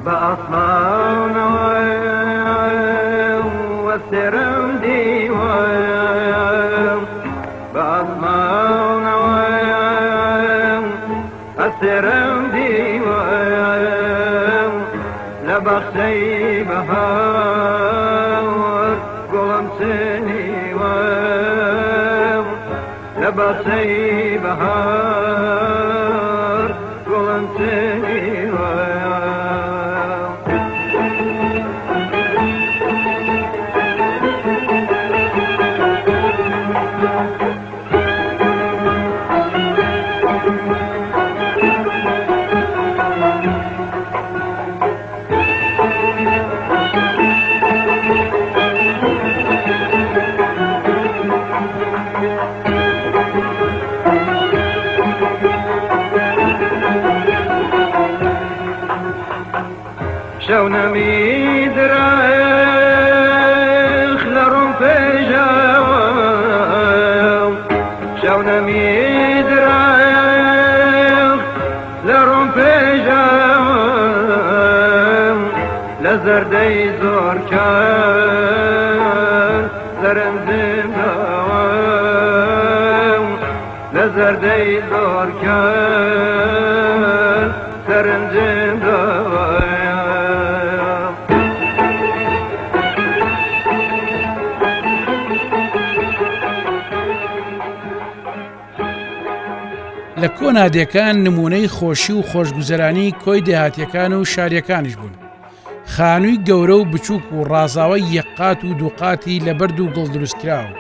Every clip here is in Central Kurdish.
بأصمان والسرم ديوان بأصمان السرم ديوان لبخشي بهار قلم سنيوان لبخشي بهار قلم سنيوان شونمي دراخ لرم فجاو شونمي دراخ لرم فجاو لزردي زور كان زرم زمداو لزردي زور كان زرم زمداو لە کۆنادیەکان نمونەی خۆشی و خۆشگوزەرانی کۆی دێهاتیەکان و شاریەکانیش بوون. خانووی گەورە و بچووک و ڕازاوی یەقات و دووقاتی لە بەرد و گڵ دروستکراوە.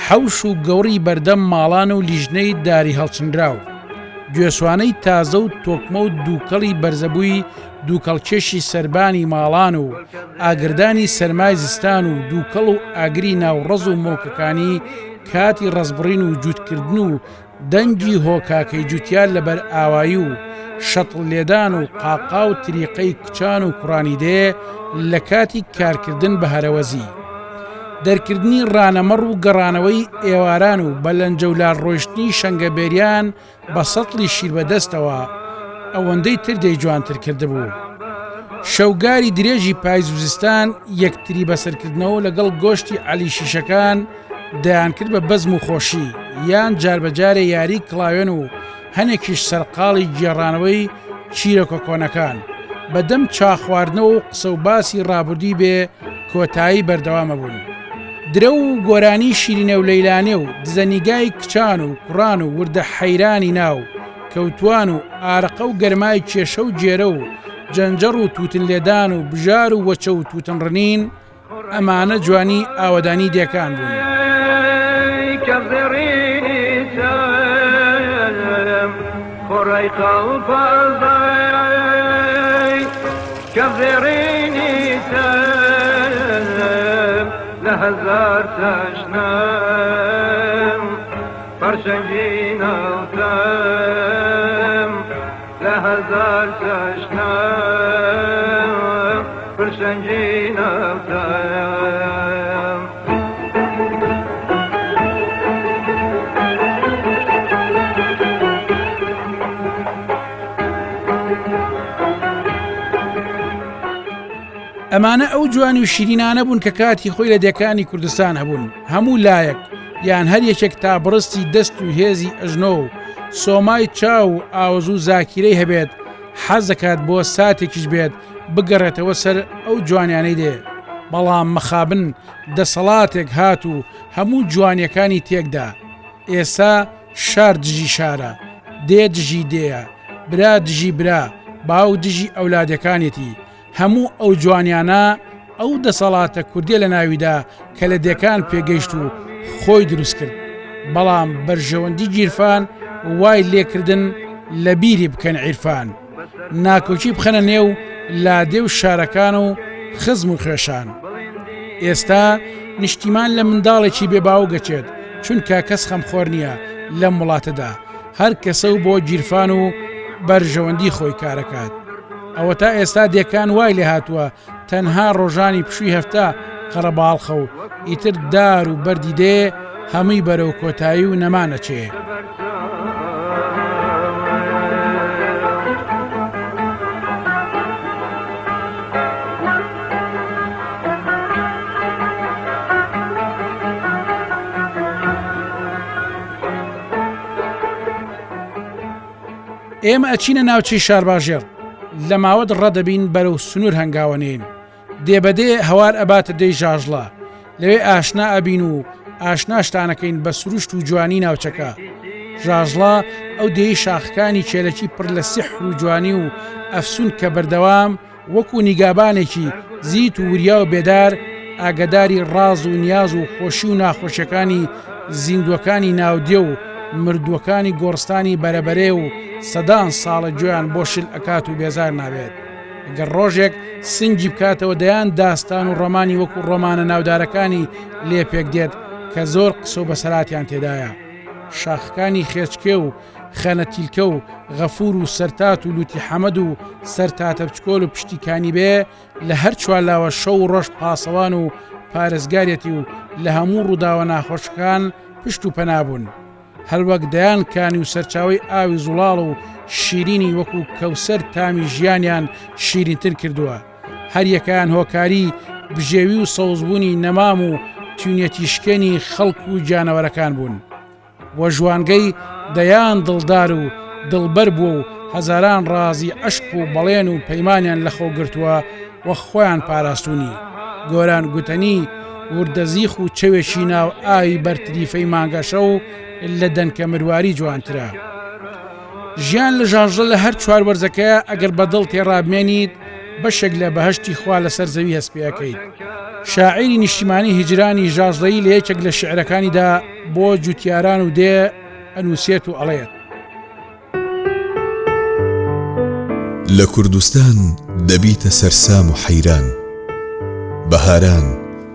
حەوش و گەوڕی بەردەم ماڵان و لیژنەی داری هەڵچنراو. گوێسوانەی تازە و تۆکمە و دووکەڵی بەرزەبووی دووکەڵکێشی سەربانی ماڵان و ئاگردانی سەرمای زستان و دووکەڵ و ئاگری ناوڕەز و مڵکەکانی کاتی ڕزبڕین و جووتکردن و دەنگی هۆکاکەی جوتیان لەبەر ئاوایی و شەتڵ لێدان و قاقا و تریقەی کچان و کوڕانی دێ لە کاتی کارکردن بە هەرەوەزی. دەرکردنی ڕانەمەڕ و گەڕانەوەی ئێواران و بەلەنجەولار ڕۆیشتنی شەنگەبێریان بە سەتڵی شیر بەدەستەوە ئەوەندەی تر دەی جوانتر کردبوو. شەوگاری درێژی پایزوزستان یەکتری بەسەرکردنەوە لەگەڵ گۆشتی عەلی شیشەکان دەیان کرد بە بەزم و خۆشی یان جاربەجارێ یاری کڵاوێن و هەنێکیش سەرقاڵی گێڕانەوەی چیرۆکە کۆنەکان بەدەم چاخواردنەوە و قسە و باسی ڕابردووی بێ کۆتایی بەردەوامە بوون. درە و گۆرانی شیرینە و لەیلانێ و دزەنیگای کچان و کوڕان و وردە حەیرانی ناو کەوتوان و ئارەقە و گەرمای کێشە و جێرە و جەنجەڕ و تووتن لێدان و بژار و وەچە و تووتن ڕنین ئەمانە جوانی ئاوەدانی دێکان بوون. خۆڕای خەڵپەزای کەڤێڕینی تەم لە هەزار تەشنەم پەرشەنگی ناوتەم لە هەزار تەشنەم پەرشەنگی ناوتەم ئەمانە ئەو جوانی و شیرینانە بوون کە کاتی خۆی لە دێکانی کوردستان هەبوون. هەموو لایەک یان هەر یەکێک تا بڕستی دەست و هێزی ئەژنۆ و سۆمای چاو و ئاوز و زاکیرەی هەبێت حەز دەکات بۆ ساتێکیش بێت بگەڕێتەوە سەر ئەو جوانیانەی دێ. بەڵام مەخابن دەسەڵاتێک هات و هەموو جوانیەکانی تێکدا. ئێستا شار دژی شارە، دێ دژی دێە، برا دژی برا، باو دژی ئەولادەکانێتی. هەموو ئەو جوانیانە ئەو دەسەڵاتە کوردیە لە ناویدا کە لە دێکان پێگەیشت و خۆی دروست کرد. بەڵام بەرژەوەندی گیرفان وای لێکردن لە بیری بکەن عیرفان. ناکۆکی بخەنە نێو لادێ و شارەکان و خزم و خوێشان. ئێستا نیشتیمان لە منداڵێکی بێباو گەچێت چونکە کەس خەمخۆر نییە لەم وڵاتەدا. هەر کەسە و بۆ گیرفان و بەرژەوەندی خۆی کارەکات. ئەوە تا ئێستا دێکان وای لێ هاتووە تەنها ڕۆژانی پشووی هەفتە قەرەباڵخە و ئیتر دار و بەردی دێ هەمووی بەرەو کۆتایی و نەمانەچێ. ئێمە ئەچینە ناوچەی شارباژێر لە ماوەت ڕەدەبین بەرەو سنوور هەنگاوەنین دێبەدێ هەوار ئەباتە دەی ژاژڵە لەوێ ئاشنا ئەبین و ئاشناشتانەکەین بە سروشت و جوانی ناوچەکە ژاژڵە ئەو دێی شاخەکانی کێلەکی پڕ لە سیحر و جوانی و ئەفسون کە بەردەوام وەکو نیگابانێکی زیت و وریا و بێدار ئاگداری ڕاز و نیاز و خۆشی و ناخۆشیەکانی زیندوەکانی ناودێ و مردووەکانی گۆڕستانی بەرەبەرێ و سەدان ساڵە گوێیان بۆ شل ئەکات و بێزار نابێت ئەگەر ڕۆژێک سنگی بکاتەوە دەیان داستان و ڕۆمانی وەکو ڕۆمانە ناودارەکانی لێ پێک دێت کە زۆر قسە و بەسەراتیان تێدایە شاخەکانی خێچکێ و خەنەتیلکە و غەفور و سەرتات و لوتی حەمەد و سەرتاتە بچکۆل و پشتیکانی بێ لە هەر چوارلاوە شەو و ڕۆژ پاسەوان و پارێزگارێتی و لە هەموو ڕووداوە ناخۆشەکان پشت و پەنابوون هەروەک دەیان کانی و سەرچاوی ئاوی زوڵاڵ و شیرینی وەکو کەوسەر تامی ژیانیان شیرینتر کردووە هەر یەکیان هۆکاری بژێوی و سەوزبوونی نەمام و تونێتیشکێنی خەڵک و جانەوەرەکان بوون وە ژوانگەی دەیان دڵدار و دڵبەر بووە و هەزاران ڕازی عشق و بەڵێن و پەیمانیان لەخۆ گرتووە وە خۆیان پاراستونی گۆران گوتنی وردەزیخ و چەوێکی ناو ئاوی بەرتریفەی مانگەشە و لە دەنکە مرواری جوانترە ژیان لە ژاژە لە هەر چوار وەرزەکەیە ئەگەر بەدڵ تێڕابمێنیت بەشێک لە بەهشتی خوا لەسەر زەوی هەسپێەکەیت شاعیری نیشتیمانی هیجرانی ژاژڵەیی لە یەکێک لە شعرەکانیدا بۆ جوتیاران و دێ ئەنووسێت و ئەڵێت لە کوردستان دەبیتە سەرسام و حەیران بەهاران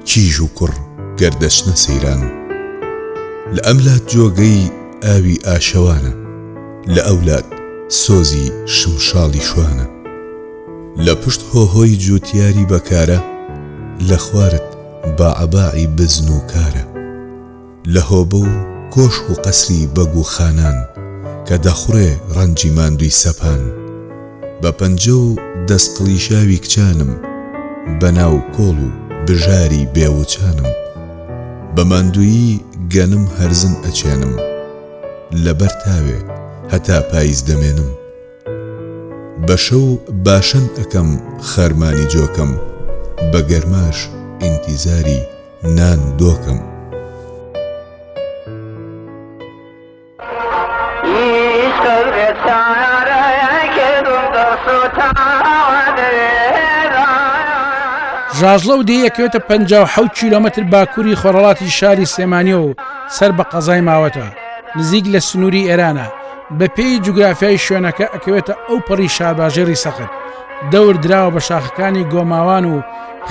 کیژ و کوڕ گەردەچنە سەیران لە ئەملات جۆگەی ئاوی ئاشەوانە لە ئەولاد سۆزی شمشاڵی شوانە لە پشت هۆهۆی جوتیاری بەکارە لە خوارت باعباعی بزن و کارە لە هۆبە و کۆشک و قەسری بەگ و خانان کە دەخوڕێ ڕەنجی ماندووی سەپان بە پەنجە و دەستقلیشاوی کچانم بەناو کۆڵ و بژاری بێوچانم بە ماندوویی گەنم هەرزن ئەچێنم لەبەر تاوێ هەتا پاییز دەمێنم بە شەو باشەن ئەەکەم خەرمانی جۆکەم بە گەرماش ئینتیزاری نان دۆکەم ژاژڵە و دەیەکەوێتە 57 کیلۆمەتر باکووری خۆرەڵاتی شاری سێمانیە و سەر بە قەزای ماوەتە نزیک لە سنووری ئێرانە بە پێی جوگرافیای شوێنەکە ئەکەوێتە ئەو پەڕی شارباژێری سەخت دەور دراوە بە شاخەکانی گۆماوان و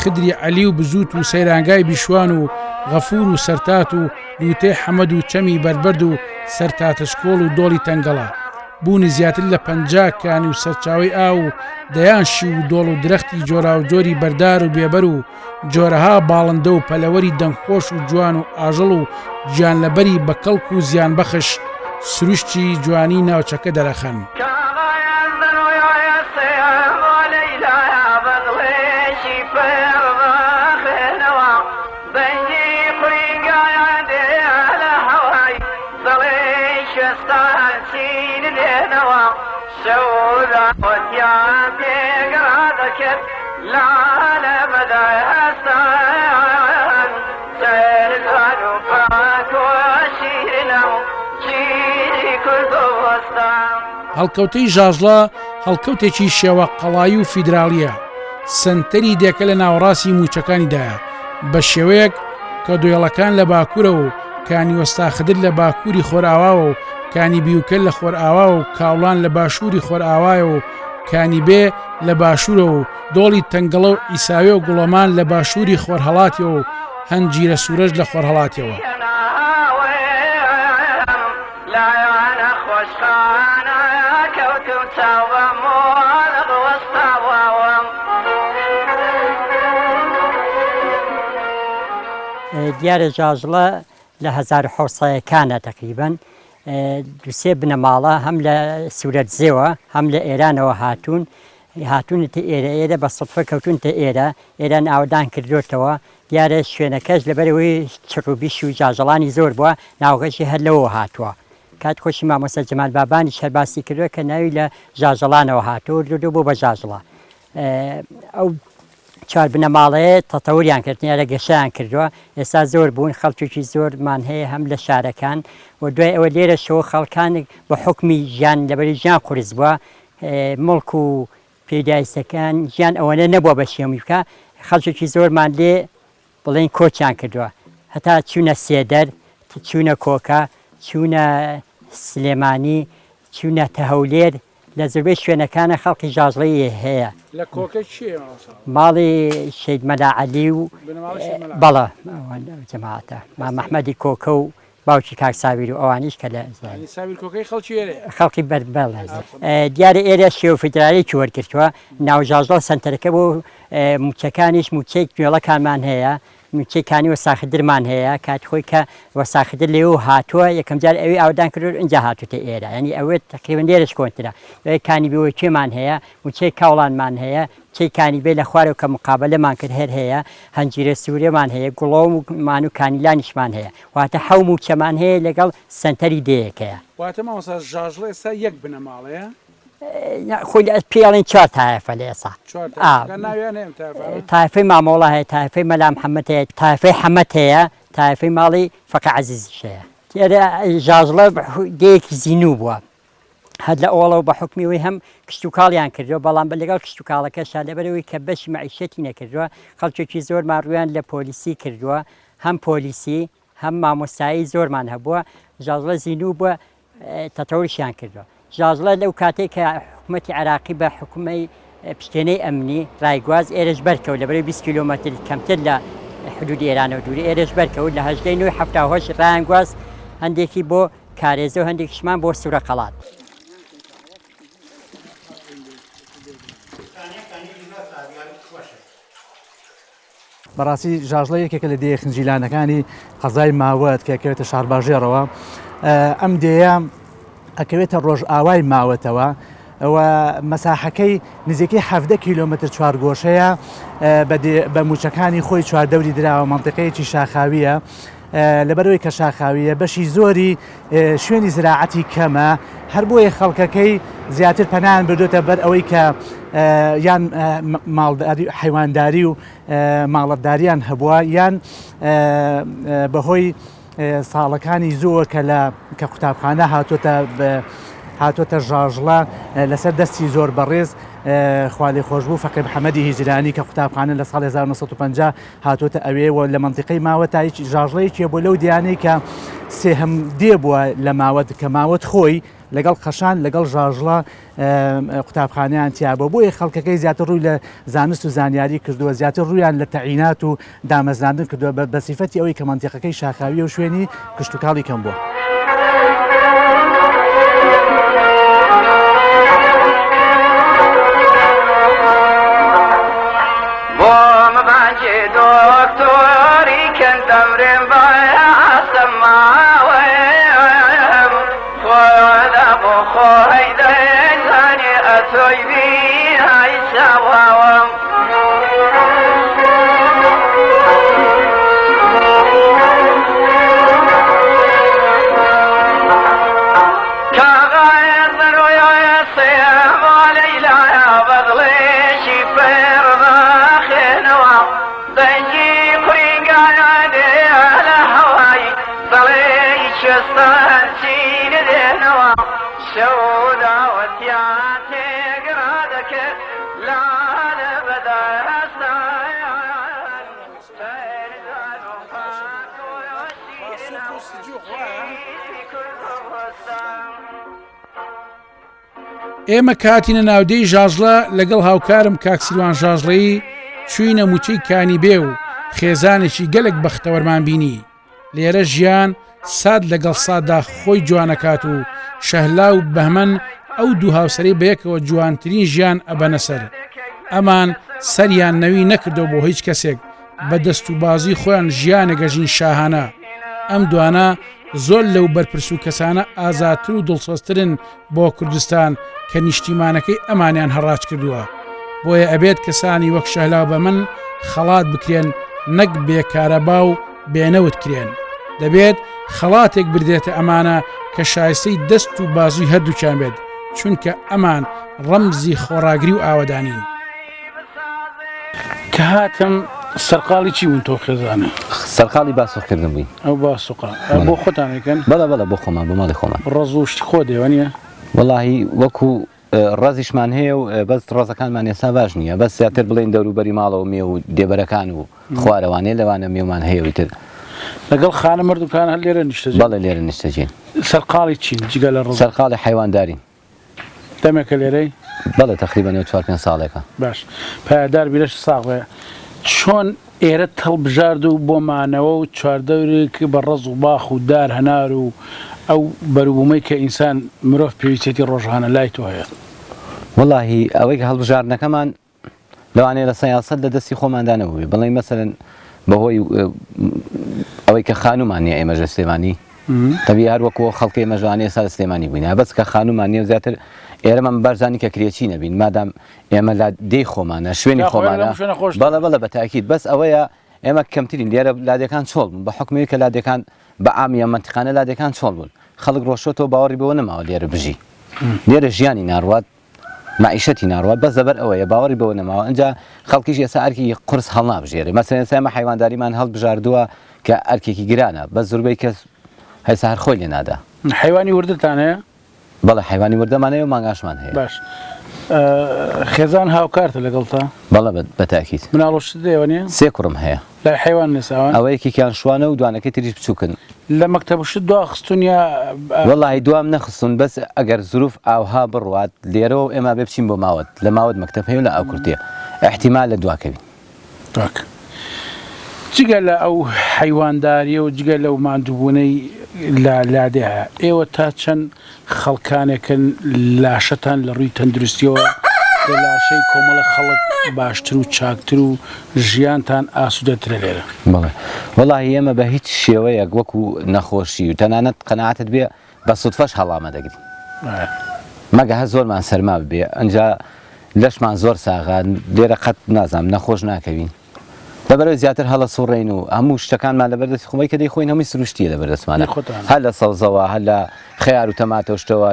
خدری عەلی و بزوت و سەیرانگای بیشوان و غەفور و سەرتات و لوتێ حەمەد و چەمی بەربەرد و سەرتاتەشکۆڵ و دۆڵی تەنگەڵە بوونی زیاتر لە 50 کانی و سەرچاوی ئاو و دەیان شی و دۆڵ و درەختی جۆرا و جۆری بەردار و بێبەر و جۆرەها باڵندە و پەلەوەری دەنگخۆش و جوان و ئاژەڵ و گیانلەبەری بە کەڵک و زیان بەخش سروشتی جوانی ناوچەکە دەرەخەن هەڵکەوتەی ژاژڵە هەڵکەوتێکی شێوە قەڵایی و فیدراڵیە سنتەری دێکە لە ناوەڕاستی موچەکانیدایە بە شێوەیەک کە دوێڵەکان لە باکوورە و کانی وەستاخدر لە باکووری خۆرئاواوە و کانی بیوکەل لە خۆرئاوا و کاوڵان لە باشووری خۆرئاوایە و کانی بێ لە باشوورە و دۆڵی تەنگەڵە و ئیساوێ و گوڵەمان لە باشووری خۆرهەڵاتیەوە و هەنجیرە سوورەش لە خۆرهەڵاتیەوە دیارە ژاژڵە لە 1970کانە تقریبان دوسێ بنەماڵە هەم لە سوورەتزێوە هەم لە ئێرانەوە هاتوونتە ئێرە بە سڵفە کەوتونتە ئێران ئاودان کردوتەوە دیارە شوێنەکەش لەبەرەوەی چڕوبیش و ژاژەڵانی زۆر بووە ناوغەشی هەر لەوە هاتووە کات خۆشی مامۆستا جەمال بابانی شەرباسی کردووە کە ناوی لە ژاژەڵانەوە هاتووە دوو بۆ بە ژاژڵە ئەو چوار بنەماڵەیە تەتەوریان کردنیارە گەشەیان کردووە ئێستا زۆر بوون خەڵکێکی زۆرمان هەیە هەم لە شارەکان و دوای ئەوە لێرە شەوە خەڵکان بە حکمی ژیان لەبەری ژیان قورس بووە مڵک و پێداویستەکان ژیان ئەوەنە نەبووە بە شێمی بکە خەڵکێکی زۆرمان لێ بڵێن کۆچیان کردووە هەتا چوونە سێدەر چوونە کۆکە چوونە سلێمانی چوونە تەهەولێر لە زۆربەی شوێنەکانە خەڵکی ژاژڵەی هەیە لە کۆکە چیە ماڵی شەید مەلاعەلی و بەڵە جەماعەتە مامەحمەدی کۆکە و باوکی کاک ساویر و ئەوانیش کە لە ساویر کۆکەی خەڵکی بەربەڵ دیارە ئێرە شێوە فیدرالیکی وەرگرتووە ناو ژاژڵە سنتەرەکە بۆ موچەکانیش موچەی نوێڵەکانمان هەیە موچەکانی وەساخدرمان هەیە کات خۆی کە وەساخدر لێو هاتووە یەکەم جار ئەوەی ئاودان کرد اینجا هاتووتە ئێرە ینی ئەوێ تقریبن لێرەش کۆنترە کانی بەوەی کوێمان هەیە موچەی کاوڵانمان هەیە چێکانی بێ لە خوارەوە کە مقابلەمان کرد هەر هەیە هەنجیرە سوورێمان هەیە گوڵۆمان و کانیلانیشمان هەیە واتە حەو موچەمان هەیە لەگەڵ سنتەری دەیەکەیە واتە مامۆستا ژاژڵە ئێستا یەک بنەماڵەیە خۆی پێڵین چوار تایفە لە ئێستا تایفەی مامۆڵە هەیە تایفەی مەلا محەممەد هەیە تایفەی حەمەد هەیە تایفەی ماڵی فەقە عەزیزیش هەیە تێرە ژاژڵە دەیەکی زیینوو بووە هەد لە ئەوڵەوە بە حکمیەوەی هەم کشت و کاڵیان کردووە بەڵام بە لەگەڵ کشت و کاڵەکەشا لەبەرەوەی کە بەشی مەعیشەتی نەکردووە خەڵکێکی زۆرمان ڕویان لە پۆلیسی کردووە هەم پۆلیسی هەم مامۆستایی زۆرمان هەبووە ژاژڵە زیینوو بووە تەتەوریشیان کردووە ژاژڵە لەو کاتێک کە حکوومەتی عێراقی بە حکومەی پشتێنەی ئەمنی ڕایگواز ئێرەش بەرکەوت لەبەرەوەی 20 کیلۆمەتر کەمتر لە حدودی ئێرانەوە دووری ئێرەش بەرکەوت لە 1970 ڕایانگواز هەندێکی بۆ کارێزە و هەندێکیشمان بۆ سوورە قەڵات بەڕاستی ژاژڵە یەکێکە لە دێ خنجیلانەکانی قەزای ماوەت کە ئەکەوێتە شارباژێرەوە ئەم دێیە ئەکەوێتە ڕۆژ ئاوای ماوەتەوە ئەوە مەساحەکەی نزیکەی 17 کیلۆمتر چوارگۆشەیە بە موچەکانی خۆی چواردەوری دراوە مەنتیقەیەکی شاخاویە لەبەرەوەی کە شاخاویە بەشی زۆری شوێنی زراعەتی کەمە هەر بۆیە خەڵکەکەی زیاتر پەنان بردوتە بەر ئەوەی کە یان حیوانداری و ماڵەتداریان هەبووە یان بەهۆی ساڵەکانی زۆر کە قوتابخانە هاتوۆتە ژاژڵە لەسەر دەستی زۆر بەڕێز خوالی خۆشببوو فەقێ محەممەدی هیجرانی کە قوتابخانە لە ساڵی 1950 هاتوۆتە ئەوێەوە لە منتیقەی ماوەتایی ژاژڵەیەکیە بۆ لەو دیانەی کە سێهەم دێ بووە لە ماوەت کە ماوەت خۆی لەگەڵ خەشان لەگەڵ ژاژڵە قوتابخانیان تیابە بۆیە خەڵکەکەی زیاتر ڕووی لە زانست و زانیاری کردووە زیاتر ڕویان لە تەعینات و دامەزاندن کردووە بە سیفەتی ئەوەی کە منتیقەکەی شاخاوی و شوێنی کشتتوکاڵی کەم بووە. ئێمە کاتینە ناودەی ژاژڵە لەگەڵ هاوکارم کاکسیروان ژاژڵەیی چوینە موچەی کانیبێ و خێزانێکی گەلک بەختەوەرمان بینی لێرە ژیان ساد لەگەڵ ساددا خۆی جوانەکات و شەهلا و بەهمەن ئەو دوو هاوسەرەی بەیەکەوە جوانترین ژیان ئەبەنە سەر ئەمان سەریان نەوی نەکردەوە بۆ هیچ کەسێک بە دەست و بازی خۆیان ژیانە گەژین شاهانە ئەم دوانە زۆر لەو بەرپرس و کەسانە ئازاتر و دڵسۆزترن بۆ کوردستان کە نیشتیمانەکەی ئەمانیان هەڕاج کردووە بۆیە ئەبێت کەسانی وەک شەهلا بە من خەڵات بکرێن نەک بێکارەبا و بێنەوت کرێن دەبێت خەڵاتێک بردێتە ئەمانە کە شایستەی دەست و بازووی هەردووچیان بێت چونکە ئەمان ڕەمزی خۆڕاگری و ئاوەدانین. کە هاتم سەرقاڵی چی بوون تۆ خێزانە؟ سەرقاڵی باسوخکردن بووین. ئەو باسوقا بۆ خۆتانێکن؟ بەڵە بۆ خۆمان بۆ ماڵی خۆمان. ڕەز و شتی خۆ دێوە نیە؟ وەڵاهی وەکو ڕازیشمان هەیە و بەس ڕازەکانمان ێستا باش نییە، بەس زیاتر بڵێن دەوروبەری ماڵەوە مێ و دێبەرەکان و خوارەوانەیە لەوانە میێمان هەیە تر. لەگەڵ خانە مردوکان هەر لێرە نیشتە؟ بەڵێ لێرە نیشتەجین. سەرقاڵی چین جگە لە ڕۆژ؟ سەرقاڵی حیواندارین. دەمێکە لێرەی؟ بەڵێ تقریبا 4-5 ساڵێکە. باش پایدار بیرەش ساغڵێ چۆن ئێرە هەڵبژارد و بۆمانەوە و چواردەورێکی بە ڕەز و باخ و دار هەنار و ئەو بەروبوومەی کە ئینسان مرۆڤ پێویستێتی ڕۆژانە لای تۆ هەیە؟ وەڵاهی ئەوەی کە هەڵبژاردنەکەمان لەوانەیە لە سەیاسەت لە دەستی خۆماندانەوەی بڵێ مەسەرەن بەهۆی ئەوەی کە خانومان نیە ئێمەژە سلێمانی تەبی هەر وەکو خەڵکی مەژوانێ سا لە سلێمانی بووین بەس کە خانومان نیە زیاتر ئێرەمان بەرزانی کە کرێکی نەبین مادام ئێمە لا دەی خۆمانە شوێنی خۆمانە بەڵە بە تاکید بەس ئەوەیە ئێمە کەمترین لێرە لادەکان چۆڵ بوون بە حکومی کە لادەکان بە ئامیە منتیقانە لادەکان چۆڵ بوون خەڵک ڕۆشتەوە باوەڕی بەوە نەماوە لێرە بژی لێرە ژیانی ناڕوات معیشەتی ناڕوات بەس زەبەر ئەوەیە باوەڕی بەوە نەماوە ئەنجا خەڵکیش ئێستا ئەرکی قورس هەڵنابژێرێ مەسەلەن ئێمە حیوانداریمان هەڵبژاردووە کە ئەرکێکی گرانە بەس زۆربەی کەس هەستا هەر خۆی لێ نادا. حیوانی وردتان هەیە؟ بەڵێ حیوانی وردەمانەیە و مانگاشمان هەیە. باش خێزان هاوکارتە لەگەڵتا؟ بەڵێ بە تاکید. مناڵۆشت دێوە نیە؟ 3 کوڕم هەیە. لای حیوان نێساوان؟ ئەوە یەکێکیان شوانە و دوانەکەی تریش بچووکن. لە مەکتەبشت دوا خستون یا؟ وەڵاهی دوام نەخستون بەس ئەگەر زروف ئاوها بڕوات لێرەوە ئێمە بێ بچین بۆ ماوەت لە ماوەت مەکتەب هەیە لە ئەو کورتێ احتیمال لە دواکەوین. جگە لە ئەو حیوانداریە و جگە لەو ماندووبوونەی لادەیە ئێوە تا چەند خەڵکانێکن لاشەتان لە ڕووی تەندروستیەوە لە لاشەی کۆمەڵە خەڵک باشتر و چاکتر و ژیانتان ئاسوودەترە لێرە؟ بەڵێ وەڵاهی ئێمە بە هیچ شێوەیەک وەکو نەخۆشی و تەنانەت قەناعەتت بێ بە سوودفەش هەڵامە دەگری مەگە هە زۆرمان سەرما بێ ئەنجا لەشمان زۆر ساغان لێرە قەت نازام نەخۆش ناکەوین لەبەرەوەی زیاتر هەڵە سوڕێن و هەموو شتەکانمان لەبەردەستی خۆی کە دەیخۆین هەمووی سروشتیە لەبەردەستمانە هەر لە سەوزەوە هەر لە خەیار و تەماتۆشتەوە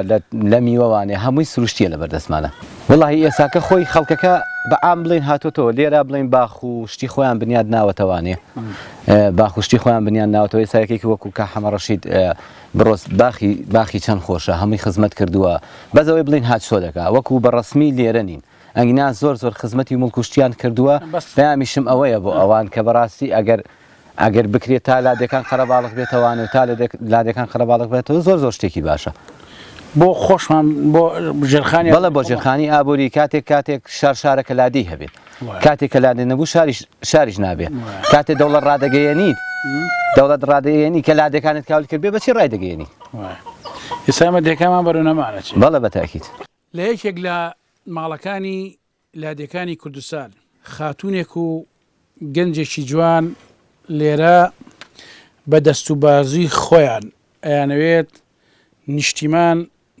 لە میوەوانێ هەمووی سروشتیە لەبەردەستمانە وەڵاهی ئێساکە خۆی خەڵکەکە بە ئام بڵێن هاتۆتەوە لێرە بڵێن باخ و شتی خۆیان بنیاد ناوەتەوانێ باخ و شتی خۆیان بنیان ناوەتەوەی سایەکێکی وەکو کە حەمەڕەشید بڕۆست باخی چەند خۆشە هەمووی خزمەت کردووە بەزەوەی بڵین هات شۆ دەکا وەکو بەڕەسمی لێرە نین ئەنگنا زۆر خزمەتی مڵکوشتیان کردووە پێیامیشم ئەوەیە بۆ ئەوان کە بەڕاستی ئەگەر بکرێت تا لادەکان خەرەباڵق بێتەوانێ و تا لادەکان خەرەباڵق بێتەوە زۆر شتێکی باشە بۆ خۆشمان بۆ ژێرخانی بەڵێ بۆ ژێرخانی ئابووری کاتێک شارەکە لادی هەبێت کاتێک کە لادێ نەبوو شاریش نابێت کاتێک دەوڵەت ڕادەگەیەنیت دەوڵەت ڕادەیەنی کە لادەکانت کاول کرد بێ بەچی ڕای دەگەیەنی ئێستا دەکەمان بەرەونەمانە بەڵێ بە تاکید لە یەکێک لە ماڵەکانی لادەکانی کوردستان خاتوونێک و گەنجێکی جوان لێرە بە دەستوبازی خۆیان ئەیانەوێت نیشتیمان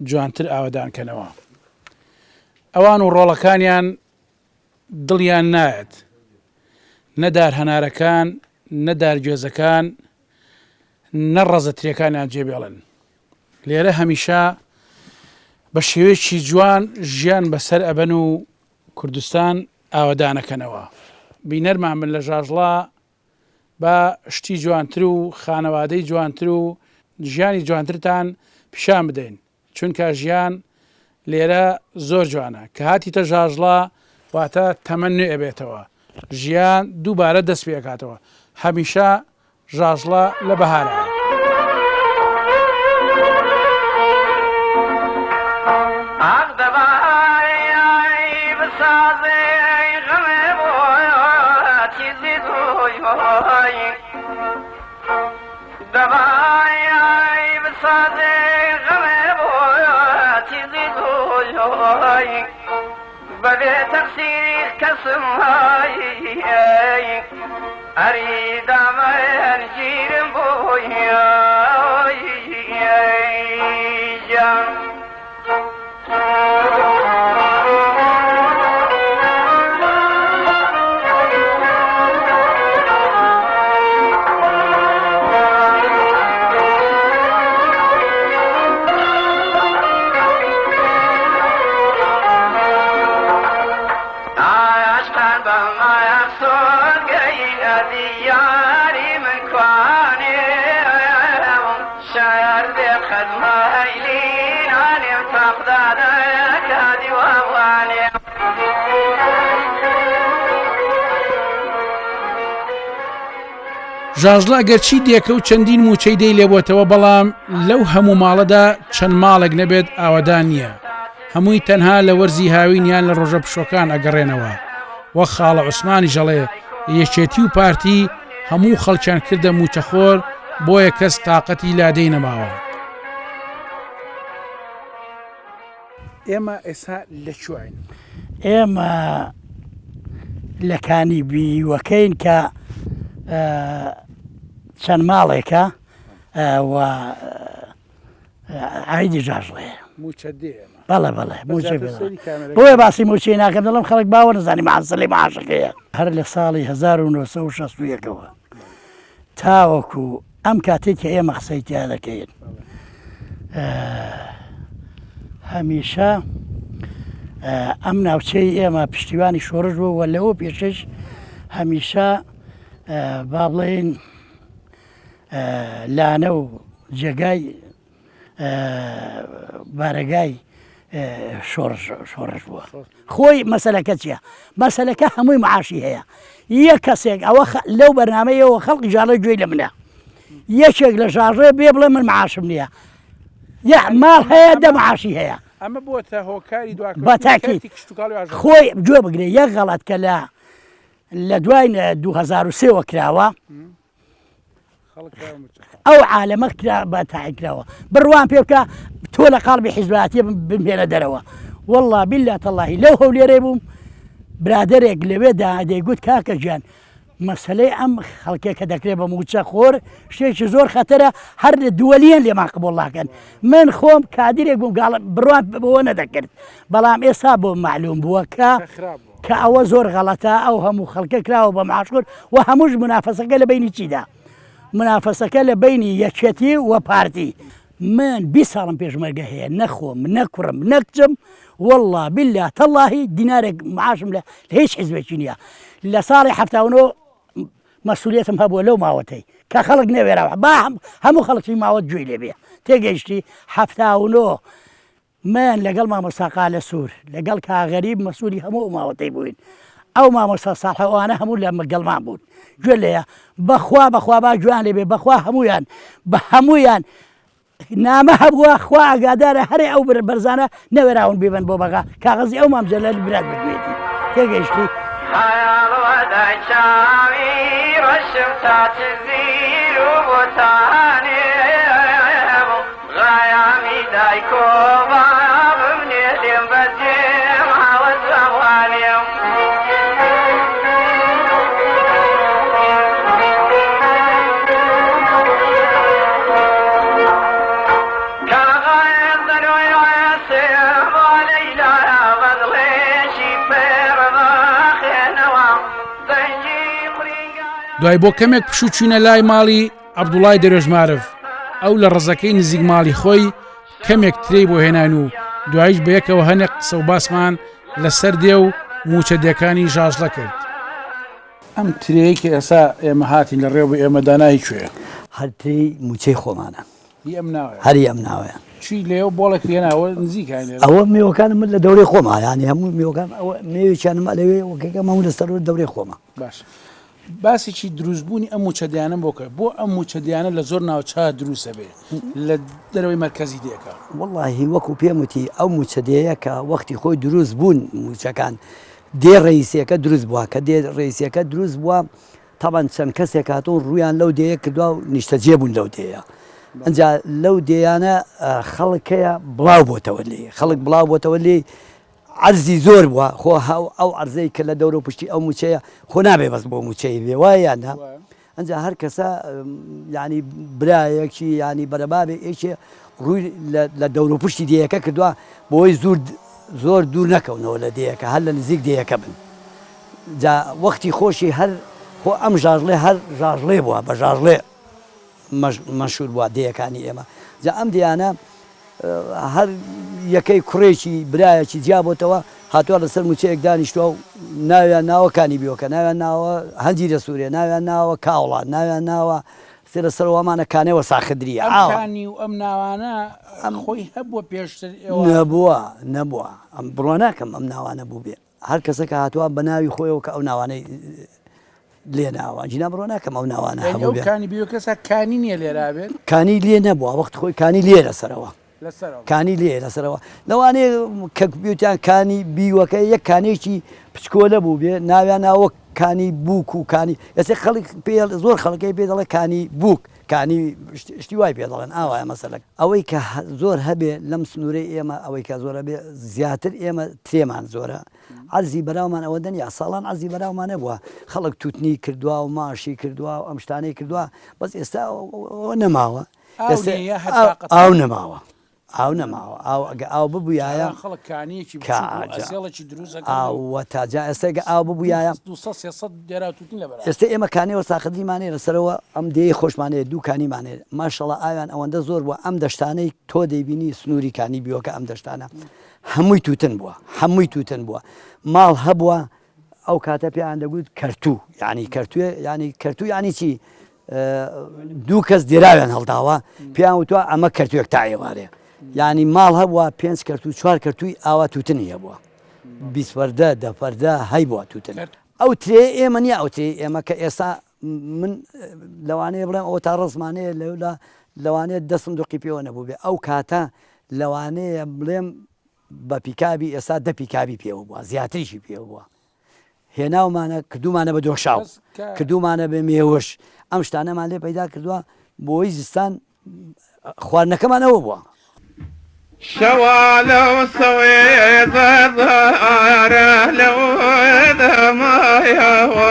جوانتر ئاوەدانکەنەوە ئەوان و ڕۆڵەکانیان دڵیان نایەت نەدار هەنارەکان نەدار گوێزەکان نەڕەزەتریەکانیان جێبێڵن لێرە هەمیشە بە شێوەیەکی جوان ژیان بەسەر ئەبەن و کوردستان ئاوەدانەکەنەوە بینەرمان من لە ژاژڵا بە شتی جوانتر و خانەوادەی جوانتر و ژیانی جوانترتان پیشان بدەین چونکە ژیان لێرە زۆر جوانە کە هاتیتە ژاژڵا واتە تەمەنێ ئەبێتەوە ژیان دووبارە دەست پێ ئەکاتەوە هەمیشە ژاژڵا لە بەهارە بەبێ تەقسیری کەسم ئەریدامەیان گیرم بۆی سۆگەی ئەدیاری من کوانێ شار بێ خەزمەیلینانێم تەقدانەکە دیوانێ ژاژڵا گەرچی دێکە و چەندین موچەی دەی لێبووتەوە بەڵام لەو هەموو ماڵەدا چەند ماڵێک نەبێت ئاوەدان نییە هەمووی تەنها لە وەرزی هاوینیان لە ڕۆژە پشۆکان ئەگەڕێنەوە وەک خاڵە عوسمانی ژەڵێ یەکێتی و پارتی هەموو خەڵکیان کردە موچەخۆر بۆیە کەس تااقەتی لادەی نەماوە ئێمە ئێستا لەکوێین ئێمە لە کانی بیوەکەین کە چەند ماڵێکە و عیدی ژاژڵەیە موچە دێ بەڵێ بەڵێ بۆیە باسی موچی ناکەم دەڵم خەڵک باوە نزانی ماسەلی معاشەکەیە هەر لە ساڵی 1960ەوە تاوەکو ئەم کاتێک کە ئێمە قسەی تیا دەکەین هەمیشە ئەم ناوچەی ئێمە پشتیوانی شۆڕش بوو و لەوە پێشش هەمیشە با بڵێن لانە و جێگای بارەگای شۆڕش بووە خۆی مەسەلەکە چییە؟ مەسەلەکە هەمووی معاشی هەیە یەک کەسێک ئەوە لەو بەرنامەیەوە خەڵقی ژاڵی گوێی لە منە یەکێک لە ژاژێ بێ بڵێ من معاشم نییە یا ماڵ هەیە دە معاشی هەیە ئەمە بۆ تا هۆکاری بەتاکی خۆی گوێ بگرێ یەک غەڵەت کە لە دوای 2023ەوە کراوە ئەو عالەمە بە تاعیکراوە بڕوان پێ بکە تۆ لە قاڵبی حیزباتی بمێنە دەرەوە والله بالله تەڵاهی لەو هەولێرێ بووم برادێک لەوێدا دەیگوت کاکە گیان مەسلەی ئەم خەڵکێک کە دەکرێت بە موچە خۆر شتێکی زۆر خەتەرە هەر دووەلیان لێمان قبوڵڵاکەن من خۆم کادیرێک بووم بڕوان بۆ نەدەکرد بەڵام ئێستا بۆ معلوم بووە کە ئەوە زۆر غەڵەتە ئەو هەموو خەڵکە کراوە بە معاشکرد و هەمووش منافەسەکە لە بینی چیدا منافەسەکە لە بینی یەکێتی و پارتی من 20 ساڵم پێشمەرگە هەیە نەخۆم نەکوڕم نەکچم والله بالله تەڵاهی دینارێک معاشم لە هیچ حیزبێکی نییە لە ساڵی 79 مەسئولیەتم هەبووە لەو ماوەتەی کە خەڵک نەوێراوە با هەموو خەڵکی ماوەت گوێی لێ بێ تێگەیشتی 79 من لەگەڵ مامۆستا لە سوور لەگەڵ کاغەریب مەسئولی هەموو ماوەتەی بووین ئەو مامۆستا ساڵحەوانە هەموو لە مەگەڵمان بوون گوێ لێیە بەخوا با جوان لێ بێ بەخوا هەمویان بە هەمویان نامە هەبووە خوا ئاگادارە هەرێ ئەو بەرزانە نەوێراون بێبن بۆ بەغا کاغەزی ئەو مامجە لە برات بگوێتی تێگەیشتی خەیاڵوەدای چاوی ڕەشم تا چزیر و بۆتانێ غایامی دایکۆبا بمنێ لێم بەجێم هاوەت ئەوانێم دوای بۆ کەمێک پشوو چوینە لای ماڵی عەبدوڵای دەرێژمارف ئەو لە ڕزەکەی نزیک ماڵی خۆی کەمێک ترێی بۆ هێنان و دوایش بەیەکەوە هەنێک قسە و باسمان لەسەر دێ و موچە دەکانی ژاژڵە کرد ئەم ترەیە کە ئێستا ئێمە هاتین لە ڕێو بە ئێمە دانایی کوێ هەرتی موچەی خۆمانە هەری ئەم ناوەیە چی لێو بۆڵێک لێناوە نزیک ئەوە میوەکان من لە دەورەی خۆمان ینی هەموو میوەکان ئەوە مێوێکیانمە لەوێ وەکەکە مەمون لەسەر دەورەی خۆمە باش باسێکی دروستبوونی ئەم موچەدیانم بۆ کرد بۆ ئەم موچەدیانە لە زۆر ناوچە دروستە بێ لە دەرەوەی مەرکەزی دێکە واللهی وەکو پێم وتی ئەو موچەدەیە کە وەختی خۆی دروست بوون موچەکان دێ ڕئیسیەکە دروست بووە کە دێ ڕئیسیەکە دروست بووە تاوان چەند کەسێک هاتوون ڕویان لەو دەیە کردووە و نیشتەجێ بوون لەو دەیە ئەجا لەو دەیانە خەڵکەیە بڵاو بۆتەوە لێ خەڵک بڵاو بۆتەوە لێ عەرزی زۆر بووە خۆ ئەو عەرزەی کە لە دەورە پشتی ئەو موچەیە خۆ نابێ بەس بۆ موچەی بێ وایەنە ئەجا هەر کەسە ینی برایەکی ینی بەرەبابێ ئێکێ ڕووی لە دەورە پشتی دەیەکە کردووە بۆی زۆر دوور نەکەونەوە لە دەیەکە هەر لە نزیک دەیەکە بن جا وەختی خۆشی هەر خۆ ئەم ژاژڵێ هەر ژاژڵێ بووە بە ژاژڵێ مەشهور بووە دەیەکانی ئێمە جا ئەم دیانە هەر یەکەی کوڕێکی برایەکی جیابۆتەوە هاتووە لەسەر موچەیەک دانیشتووە و ناویان ناوەکانی بیوەکە ناویان ناوە هەنجی لە سوورێ ناویان ناوە کاوڵات ناویان ناوە سێ لە سەرەوەمانە کانەوە ساخدریە ئەمکانی و ئەم ناوانە خۆی هەبووە پێشتر نەبووە ئەم بڕۆ ناکەم ئەم ناوانە بوو بێ هەر کەسەکە هاتووە بە ناوی خۆیەوە کە ئەو ناوانەی لێ ناوە جینا بڕۆ ناکەم ئەو ناوانە هەبوو بێ کانی بیوە کەسا کانی نییە لێرا بێت کانی لێ نەبووە وەخت خۆی کانی لێ لەسەرەوە کانی لێ لەسەرەوە لەوانەیە کە بیوتیان کانی بیوەکە یەک کانێکی پچکۆلە بوو بێ ناویان ناوە کانی بووک و کانی ئێستا خەڵک زۆر خەڵکی پێ دەڵێ کانی بووک کانی شتی وای پێ دەڵێن ئاوایە مەسەلەک ئەوەی کە زۆر هەبێ لەم سنوورەی ئێمە ئەوەی کە زۆرە بێ زیاتر ئێمە ترێمان زۆرە عەرزی بەراومان ئەوە دەنیا ساڵان عەرزی بەراومان نەبووە خەڵک تووتنی کردووە و ماشی کردووە و ئەم شتانەی کردووە بەس ئێستا ئەوە نەماوە ئاو نەماوە ئاو نەماوە ئاو ببووایە ئاوە تاجا ئێستاگە ئاو ببووایە ئێستا ئێمە کانەوە ساخدریمانێ لەسەرەوە ئەم دێی خۆشمانەیە دوو کانیمانێ ماشەڵە ئاویان ئەوەندە زۆر بووە ئەم دەشتانەی تۆ دەیبینی سنووری کانی بیوەکە ئەم دەشتانە هەمووی توتن بووە ماڵ هەبووە ئەو کاتە پێیان دەگوت کەرتوو ینی کەرتوێ ینی کەرتوو ینی چی دوو کەس دێراویان هەڵداوە پێیان وتووە ئەمە کەرتوێک تا ئێوارێ ینی ماڵ هەبووە 5 کەرتوو 4 کەرتووی ئاوا تووتنی هەبووە 20 فەردە 10 فەردە هەی بووە تووتن ئەو ترێ ئێمە نییە ئەو ترێ ئێمە کە ئێستا من لەوانەیە بڵێم ئەو تا ڕزمانەیە لەوانەیە دەستم دوقی پێوە نەبوو بێ ئەو کاتە لەوانەیە بڵێم بە پیکابی ئێستا 10 پیکابی پێوە بووە زیاتریشی پێوە بووە هێناومانە کردومانە بە دۆشاو کردومانە بە مێوەش ئەم شتانەمان لێ پەیدا کردووە بۆی زستان خواردنەکەمانەوە بووە شەوا لەو سەوێدە دارە لەو دەمایەوەیە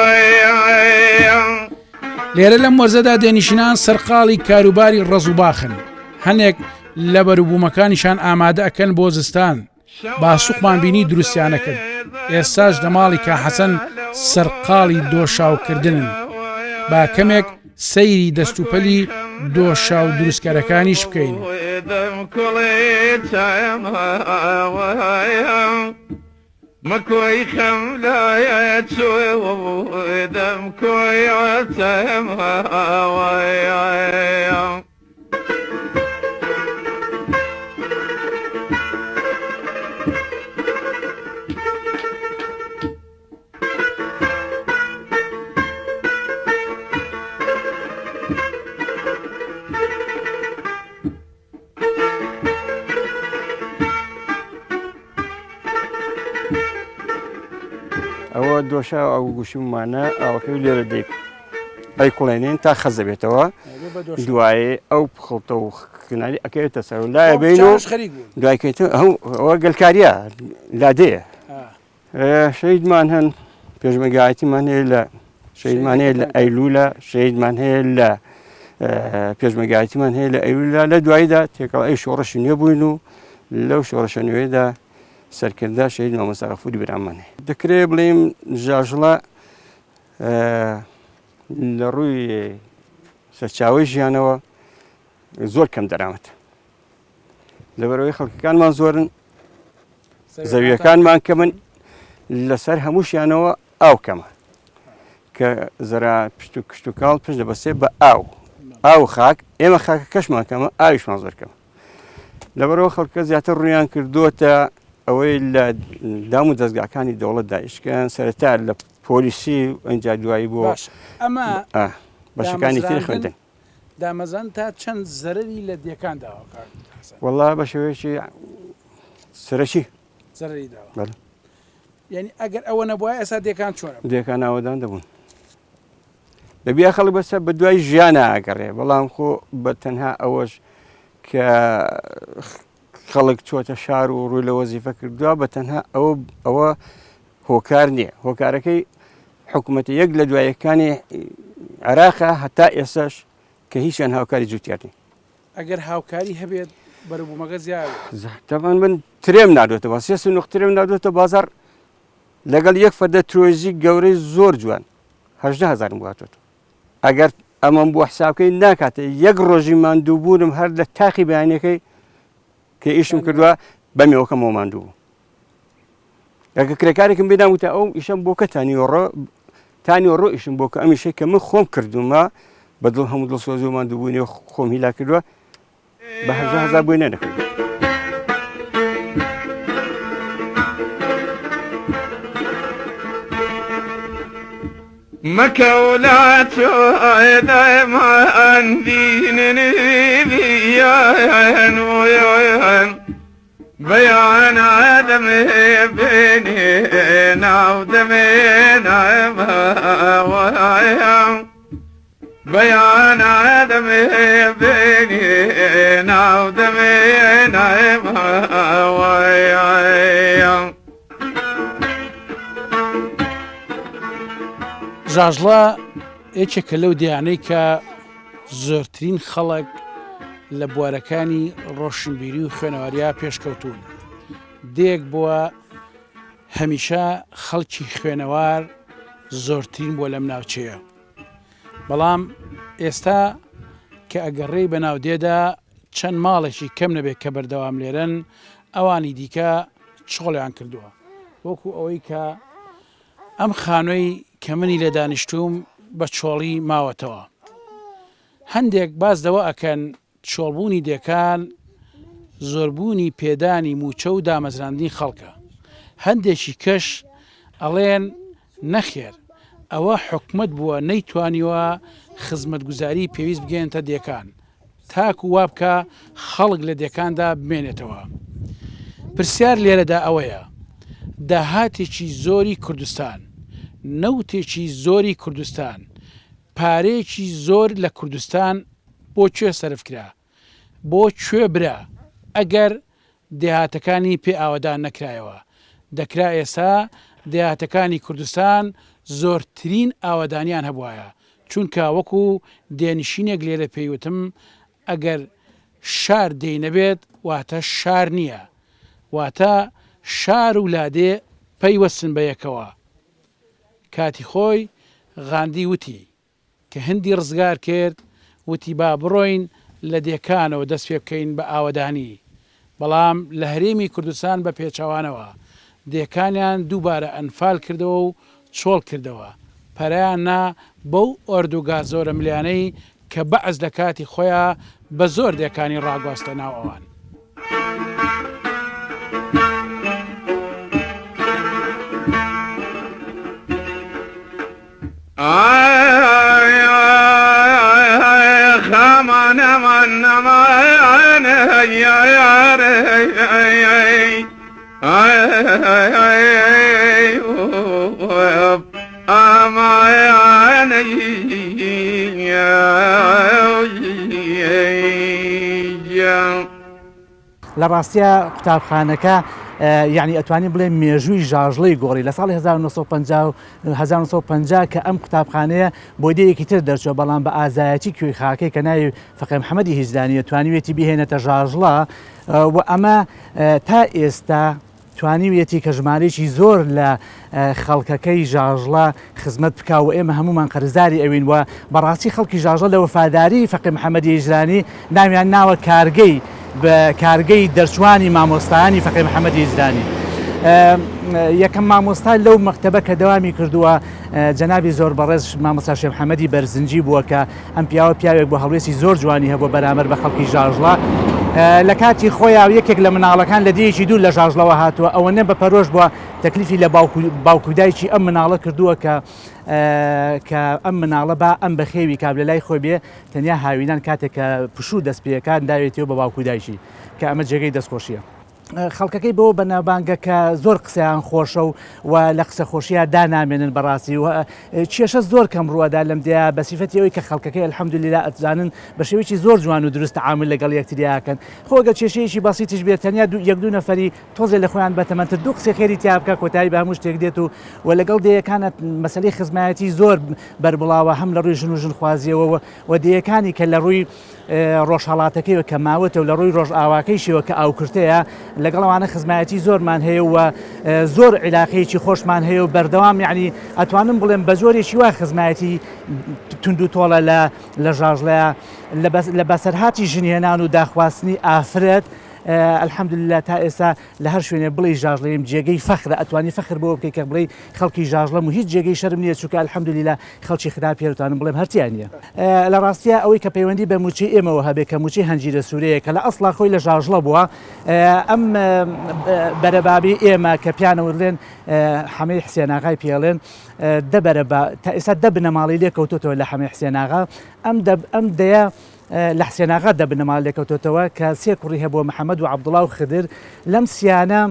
لێرە لەم وەرزەدا دێنیشتان سەرقاڵی کاروباری ڕەزوباخن هەنێک لە بەروبوومەکانیشان ئامادە ئەکەن بۆ زستان باسووقمان بینی دروستیانە کرد ئێستاش لە ماڵی کا حەسەن سەرقاڵی دۆشاوکردنن با کەمێک سەیری دەستوپەلی دۆشاو دروستکارەکانیش بکەین مەکۆی خەم لایە چۆدەم کۆیەتەمەوەیە ئەوە دۆشا ئەو گوشممانە ئەوەکەی لێرە دەی ئەی کوڵێنین تا خەزە بێتەوە دوایێ ئەو پخڵتە و کناری ئەکەوێتە سەر لایە بین و دوایکەیت ئەوە گەلکاریە لادەیە شەیدمان هەن پێشمەگایەتیمان هەیە لە شەیدمان هەیە لە ئەیلولە شەیدمان هەیە لە پێشمەگایەتیمان هەیە لە ئەیلولە لە دواییدا تێکەڵ ئەی شۆڕەشی نوێ بووین و لەو شۆڕەشە نوێدا سەرکردا شەید مامۆستا غەفوری برامانێ دەکرێت بڵێم ژاژڵە لە ڕووی سەرچاوی ژیانەوە زۆر کەم دەرامەتە لەبەرەوەی خەڵکەکانمان زۆرن زەویەکانمان کەمن لەسەر هەمووشیانەوە ئاو کەمە کە زەرا پشت و کشت و کاڵ پشت دەبەسێ بە ئاو خاک ئێمە خاکە کەشمان کەمە ئاویشمان زۆر کەمە لەبەرەوە خەڵکە زیاتر ڕوویان کردووەتە ئەوەی لە دام و دەستگاکانی دەوڵەتدا ئیشکیان سەرەتا لە پۆلیسی ئەنجا دوایی بۆ ئەمە بەشەکانی تر خوێندن دامەزان تا چەند زەرری لە دیەکان داوە وەڵا بە شێوەیەکی سەرەکی زەرری داوە یعنی ئەگەر ئەوە نەبووە ئێستا دیەکان چۆنە دیەکان ئاوەدان دەبوون دەبیا خەڵک بەسەر بە دوای ژیانە ئاگەڕێ بەڵام خۆ بە تەنها ئەوەش کە خەڵک چۆتە شار و ڕووی لە وەزیفە کردووە بە تەنها ئەوە هۆکار نییە هۆکارەکەی حکوومەتی یەک لە دوایەکانی عێراقا هەتا ئێساش کە هیچیان هاوکاری جوتیارنی ئەگەر هاوکاری هەبێت بەروبوومەکە زیاد تەمان من ترێم نادوێتەوە سێ نوخ ترێم نادوێتە بازار لەگەڵ یەک فەردە ترۆژی گەورەی زۆر جوان 18,000 بواتێتەوە ئەگەر ئەمەم بۆ حسابکەی ناکاتە یەک ڕۆژی ماندوو بوونم هەر لە تاقی بەیانەکەی کە ئیشم کردووە بەمێوەکەمەوە ماندوو بوو ئەگە کرێکارێکم بێداموتە ئەو ئیشەم بۆکە تانیۆڕۆ ئیشم بۆکە ئەمیشەی کە من خۆم کردومە بەدڵ هەموو دڵسۆزیمان دووبوونی و خۆم هیلا کردووە بە هەزار بۆی نەدەکرد. مكولات دائما دينني بيان ويان بيان عدم بيننا ودمنا ويان بيان عدم بيننا ودمنا ويان ژاژڵە یەکێکە لەو دیانەی کە زۆرترین خەڵک لە بوارەکانی ڕۆشنبیری و خوێنەوەریە پێشکەوتون. دێک بووە هەمیشە خەڵکی خوێنەوار زۆرترین بۆ لەم ناوچەیە. بەڵام ئێستا کە ئەگەڕێی بە ناودێدا چەند ماڵێکی کەم نەبێت کە بەردەوام لێرن ئەوانی دیکە چۆڵیان کردووە. وەکو ئەوەی کە ئەم خانووی کە منی لە دانیشتوم بە چۆڵی ماوەتەوە. هەندێک باز دەوە ئەکەن چۆڵبوونی دێکان زۆربوونی پێدانی موچە و دامەزراندنی خەڵکە. هەندێکی کەش ئەڵێن نەخێر ئەوە حکومت بووە نەیتوانیوە خزمەتگوزاری پێویست بگەێنتە دێکان تاکو وا بکە خەڵک لە دێکاندا بمێنێتەوە. پرسیار لێرەدا ئەوەیە داهاتێکی زۆری کوردستان، نەوتێکی زۆری کوردستان، پارەیەکی زۆر لە کوردستان بۆ کوێ سەرف کرا، بۆ کوێ برا ئەگەر دێهاتەکانی پێ ئاوەدان نەکرایەوە. دەکرا ئێستا دێهاتەکانی کوردستان زۆرترین ئاوەدانیان هەبوایە، چونکە وەکو دێنشینێک لێرە پێیوتم ئەگەر شار دەی نەبێت واتە شار نییە، واتە شار و لادێ پەیوەستن بە یەکەوە. کاتی خۆی غاندی وتی کە هەندی ڕزگار کرد وتی با بڕۆین لە دێکانەوە دەست پێ بکەین بە ئاوەدانی. بەڵام لە هەرێمی کوردستان بە پێچەوانەوە دێکانیان دووبارە ئەنفال کردەوە و چۆڵ کردەوە. پەرەیان نا بەو ئۆردوگا زۆرە ملیانەی کە بەعز لە کاتی خۆیان بە زۆر دێکانی ڕاگواستە ناو ئەوان. لە ڕاستیە قوتابخانەکە یعنی ئەتوانین بڵێ مێژووی ژاژڵەی گۆڕی لە ساڵی 1950 کە ئەم قوتابخانەیە بۆ دەیەکی تر دەرچوە، بەڵام بە ئازایەتی کوێی خاکەی کە ناوی فەقێ محەممەدی هیزدانی توانیوێتی بهێنێتە ژاژڵە و ئەمە تا ئێستا توانیوێتی کە ژمارەیەکی زۆر لە خەڵکەکەی ژاژڵە خزمەت بکە و ئێمە هەمومان قەرزداری ئەوین و بەڕاستی خەڵکی ژاژڵە لە وەفاداری فەقێ محەممەدی هیزدانی ناویان ناوە کارگەی بە کارگەی دەرچوانی مامۆستایانی فەقێ محەممەدی هیزدانی. یەکەم مامۆستا لەو مەکتەبە کە دەوامی کردووە جەنابی زۆر بەڕێز مامۆستا شێخ محەممەدی بەرزنجی بووە کە ئەم پیاوە پیاوێک بۆ هەڵوێستی زۆر جوانی هەبوو بەرامبەر بە خەڵکی ژاژڵە. لە کاتی خۆیان یەکێک لە مناڵەکان لە دەیەکی دوور لە ژاژڵەوە هاتووە، ئەوە نە بە پەرۆش بووە تەکلیفی لە باوکودایکی ئەم مناڵە کردووە کە ئەم مناڵە با ئەم بەخێوی کاب لە لای خۆی بێ تەنیا هاوینان کاتێک کە پشوو دەستپێکان داوێتەوە بە باوکودایشی کە ئەمە جێگەی دەستخۆشیە. خەڵکەکەی بەوە بەناوبانگە کە زۆر قسەیان خۆشە و لە قسە خۆشیە دانامێنن بەڕاستی و کێشە زۆر کەم ڕووەدا لەم دیا بە سیفەتیەوەی کە خەڵکەکەی الحەمدولیلا ئەتزانن بە شێوەیەکی زۆر جوان و دروست تعامل لەگەڵ یەکتریاکەن. خۆگە کێشەیەکی بەسیتیش بێت تەنیا یەک دوو نەفەری تۆزێ لە خۆیان بەتەمەنتر دوو قسەی خێری تیا بکە کۆتایی بە هەموو شتێک دێت و لەگەڵ دەیەکانە مەسەلەی خزمایەتی زۆر بەربڵاوە هەم لە ڕووی ژن و ژنخوازیەوە و دەیەکانی کە لە ڕووی ڕۆژهەڵاتەکەیەوە کە ماوەتە و لە ڕووی ڕۆژ ئاواکەیشەوە کە ئاوکرتەیە لەگەڵەوانە خزمایەتی زۆرمان هەیە و زۆر عیلاقەیەکی خۆشمان هەیە و بەردەوام یعنی ئەتوانم بڵێم بە زۆرێکی وا خزمایەتی تونند و تۆڵە لە ژاژڵەیە لە بەسەرهاتی ژنهێنان و داخواستنی ئافرەت الحەمدولله تا ئێستا لە هەر شوێنێ بڵێ ژاژڵەیەم جێگەی فەخرە ئەتوانی فەخر بۆ بکەی کە بڵێ خەڵکی ژاژڵەم و هیچ جێگەی شەرم نییە چونکە الحەمدولله خەڵکی خراپ پێتوانم بڵێم هەرچیان نییە لە ڕاستیە ئەوەی کە پەیوەندی بە موچەی ئێمەوە هەبێ کە موچەی هەنجیرە سوورەیە کە لە ئەسڵا خۆی لە ژاژڵە بووە ئەم بەرەبابی ئێمە کە پیانەوەڵێن حەمەی حسێناغای پێڵێن دەبەرە تا ئێستا دە بنەماڵی لێکەوتۆتەوە لە حەمەی حسێناغا ئەم دەیە لە حسێناغا دە بنەماڵ لێکەوتۆتەوە کە سێ کوڕی هەبووە محەممەد و عەبدوڵڵا و خدر لەم سیانە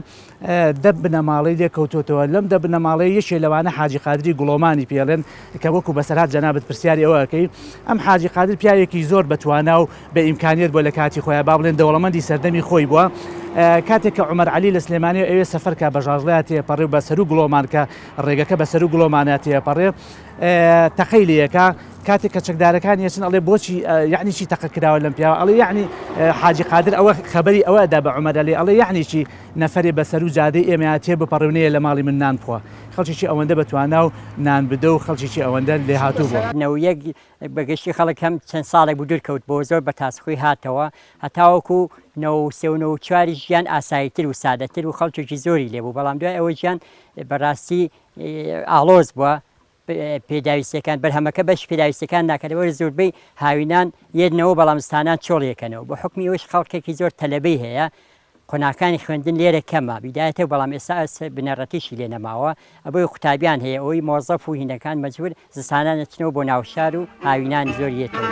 دە بنەماڵی لێکەوتۆتەوە لەم دە بنەماڵی یەکێ لەوانە حاجی قادری گوڵۆمانی پێڵێن کە وەکو بەسەرات جەنابەت پرسیاری ئەوەکەی ئەم حاجی قادر پیاوێکی زۆر بەتوانا و بە ئیمکانیت بۆ لە کاتی خۆیان با بڵێن دەوڵەمەندی سەردەمی خۆی بووە کاتێک کە عومەر عەلی لە سلێمانی ئەوێ سەفەرکە بە ژاژڵەیە تێپەڕێ و بە سەر و گوڵۆمان کە ڕێگەکە بە سەر و گوڵۆمانە تێپەڕێ تەقەی لەکە کاتێک کە چەکدارەکان یەچن ئەڵێ بۆچی یعنی چی تەقە کراوە لەم پیاوە ئەڵێ یعنی حاجی قادر ئەوە خەبەری ئەوەدا بە عومەر عەلی ئەڵێ یعنی چی نەفەرێ بەسەر و جادەی ئێمە تێ بپەڕێونەیە لە ماڵی من نان بخۆ خەڵکیی ئەوەندە بەتوانا و نان بدە و خەڵکیی ئەوەندە لێ هاتوو بوو نەوەیەک بەگەشتی خەڵک هەم چەند ساڵێک بوو دوورکەوت بۆ زۆر بە تاسخۆی هاتەوە هەتاوەکو 1940 ژیان ئاساییتر و سادەتر و خەڵکێکی زۆری لێبوو بەڵام دوای ئەوە ژیان بەڕاستی ئاڵۆز بووە پێداویستەکان بەرهەمەکە بەش پێداویستەکان ناکەنەوە زۆربەی هاوینان یەدنەوە بەڵامستانان چۆڵیەکەنەوە بە حکمی ئەوش خەڵکێکی زۆر تەلەبەی هەیە قۆناکانی خوێندن لێرە کەمە بیدایەتە بەڵام ئێستا بنەڕەتیشی لێ نەماوە ئەوەی قوتابیان هەیە ئەوەی مۆزەف و هینەکان مەجبور زستانان دەچنەوە بۆ ناوشار و هاوینان زۆر یێتەوە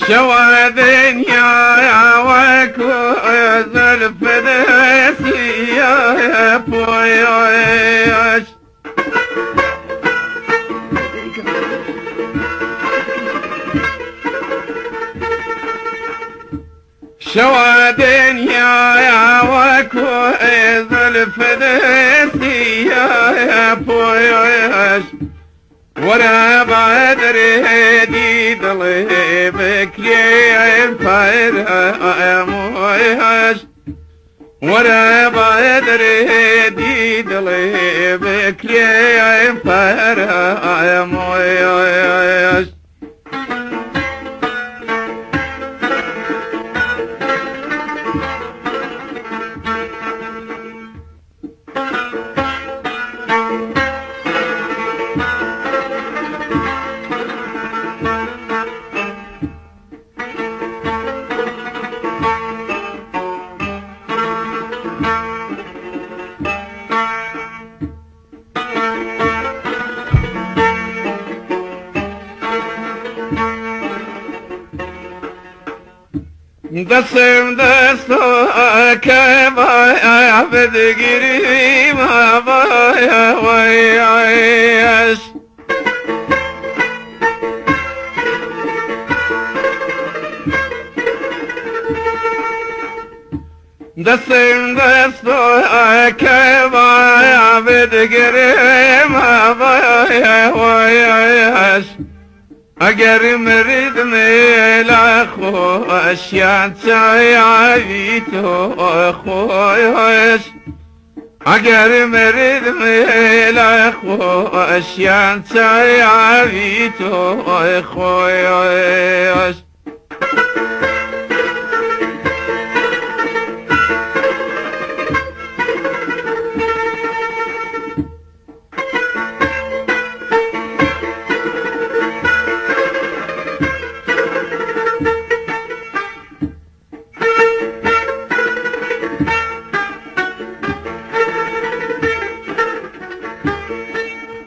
شوادين يا وكو زلف دسي يا بوياش شوادين يا وكو زلف دسي يا بوياش ورا بدر هدي ضليبك ينفر موياش ورا بدر هدي ضليبك ينفر موياش دسم دستو كبايا بدقري ما بايا ويعيش دسم دستو كبايا بدقري ما بايا ويعيش اگر مرد میلا خوش یاد سایه تو خوش اگر مرد میلا خوش یاد سایه تو خوش